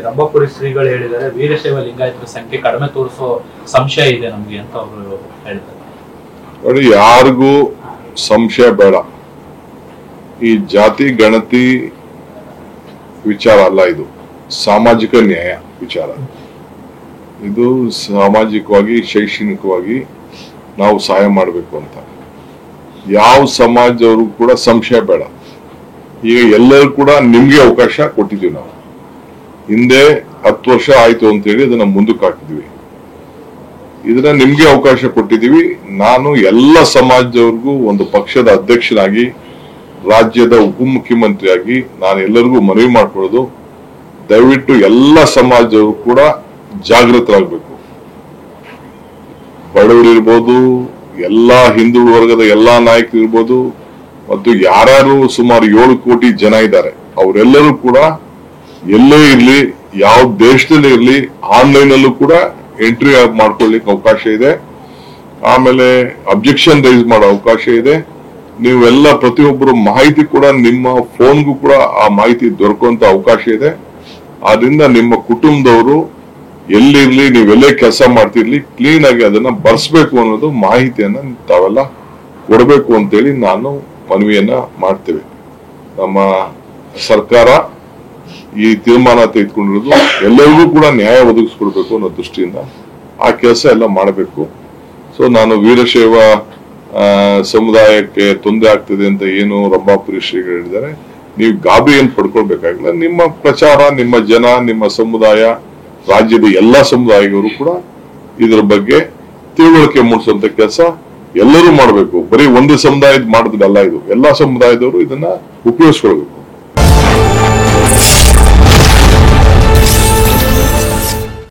ರಂಭಾಪುರಿ ಶ್ರೀಗಳು ಹೇಳಿದ್ದಾರೆ, ವೀರಶೈವ ಲಿಂಗಾಯತರ ಸಂಖ್ಯೆ ಕಡಿಮೆ ತೋರಿಸೋ ಸಂಶಯ ಇದೆ ನಮ್ಗೆ ಅಂತ ಅವರು ಹೇಳಿದ್ದಾರೆ. ನೋಡಿ, ಯಾರಿಗೂ ಸಂಶಯ ಬೇಡ. ಈ ಜಾತಿ ಗಣತಿ ವಿಚಾರ ಅಲ್ಲ, ಇದು ಸಾಮಾಜಿಕ ನ್ಯಾಯ ವಿಚಾರ. ಇದು ಸಾಮಾಜಿಕವಾಗಿ ಶೈಕ್ಷಣಿಕವಾಗಿ ನಾವು ಸಹಾಯ ಮಾಡಬೇಕು ಅಂತ ಯಾವ ಸಮಾಜದವ್ರಿಗೂ ಕೂಡ ಸಂಶಯ ಬೇಡ. ಈಗ ಎಲ್ಲರೂ ಕೂಡ ನಿಮ್ಗೆ ಅವಕಾಶ ಕೊಟ್ಟಿದ್ದೀವಿ. ನಾವು ಹಿಂದೆ 10 ವರ್ಷ ಆಯ್ತು ಅಂತೇಳಿ ಅದನ್ನ ಮುಂದಕ್ಕೆ ಹಾಕಿದ್ವಿ. ಇದನ್ನ ನಿಮ್ಗೆ ಅವಕಾಶ ಕೊಟ್ಟಿದ್ದೀವಿ. ನಾನು ಎಲ್ಲ ಸಮಾಜದವ್ರಿಗೂ ಒಂದು ಪಕ್ಷದ ಅಧ್ಯಕ್ಷನಾಗಿ, ರಾಜ್ಯದ ಉಪಮುಖ್ಯಮಂತ್ರಿಯಾಗಿ ನಾನು ಎಲ್ಲರಿಗೂ ಮನವಿ ಮಾಡ್ಕೊಳ್ಳೋದು, ದಯವಿಟ್ಟು ಎಲ್ಲ ಸಮಾಜದವರು ಕೂಡ ಜಾಗೃತರಾಗಬೇಕು. ಬಡವರು ಇರ್ಬೋದು, ಎಲ್ಲಾ ಹಿಂದುಳಿದ ವರ್ಗದ ಎಲ್ಲಾ ನಾಯಕರು ಇರ್ಬೋದು, ಮತ್ತು ಯಾರ್ಯಾರು ಸುಮಾರು 7 ಕೋಟಿ ಜನ ಇದ್ದಾರೆ ಅವರೆಲ್ಲರೂ ಕೂಡ ಎಲ್ಲೇ ಇರ್ಲಿ, ಯಾವ ದೇಶದಲ್ಲಿ ಇರ್ಲಿ, ಆನ್ಲೈನ್ ಅಲ್ಲೂ ಕೂಡ ಎಂಟ್ರಿ ಮಾಡ್ಕೊಳ್ಳಿಕ್ಕೆ ಅವಕಾಶ ಇದೆ. ಆಮೇಲೆ ಅಬ್ಜೆಕ್ಷನ್ ರೈಸ್ ಮಾಡೋ ಅವಕಾಶ ಇದೆ. ನೀವೆಲ್ಲ ಪ್ರತಿಯೊಬ್ಬರು ಮಾಹಿತಿ ಕೂಡ ನಿಮ್ಮ ಫೋನ್ಗೂ ಕೂಡ ಆ ಮಾಹಿತಿ ದೊರಕುವಂತ ಅವಕಾಶ ಇದೆ. ಆದ್ರಿಂದ ನಿಮ್ಮ ಕುಟುಂಬದವರು ಎಲ್ಲಿರ್ಲಿ, ನೀವೆಲ್ಲೇ ಕೆಲಸ ಮಾಡ್ತಿರ್ಲಿ, ಕ್ಲೀನ್ ಆಗಿ ಅದನ್ನ ಬರ್ಸ್ಬೇಕು ಅನ್ನೋದು ಮಾಹಿತಿಯನ್ನ ತಾವೆಲ್ಲ ಕೊಡಬೇಕು ಅಂತೇಳಿ ನಾನು ಮನವಿಯನ್ನ ಮಾಡ್ತೇವೆ. ನಮ್ಮ ಸರ್ಕಾರ ಈ ತೀರ್ಮಾನ ತೆಗೆದುಕೊಂಡಿರೋದು ಎಲ್ಲರಿಗೂ ಕೂಡ ನ್ಯಾಯ ಒದಗಿಸ್ಕೊಡ್ಬೇಕು ಅನ್ನೋ ದೃಷ್ಟಿಯಿಂದ ಆ ಕೆಲಸ ಎಲ್ಲ ಮಾಡಬೇಕು. ಸೊ ನಾನು ವೀರಶೈವ ಸಮುದಾಯಕ್ಕೆ ತೊಂದರೆ ಆಗ್ತದೆ ಅಂತ ಏನು ರಂಭಾಪುರಿ ಶ್ರೀಗಳು ಹೇಳಿದ್ದಾರೆ, ನೀವು ಗಾಬರಿ ಏನ್ ಪಡ್ಕೊಳ್ಬೇಕಾಗಿಲ್ಲ. ನಿಮ್ಮ ಪ್ರಚಾರ, ನಿಮ್ಮ ಜನ, ನಿಮ್ಮ ಸಮುದಾಯ, ರಾಜ್ಯದ ಎಲ್ಲಾ ಸಮುದಾಯದವರು ಕೂಡ ಇದರ ಬಗ್ಗೆ ತಿಳುವಳಿಕೆ ಮೂಡಿಸುವಂತ ಕೆಲಸ ಎಲ್ಲರೂ ಮಾಡಬೇಕು. ಬರೀ ಒಂದು ಸಮುದಾಯದ ಮಾಡೋದಲ್ಲ, ಇದು ಎಲ್ಲಾ ಸಮುದಾಯದವರು ಇದನ್ನ ಉಪಯೋಗಿಸ್ಕೊಳ್ಬೇಕು.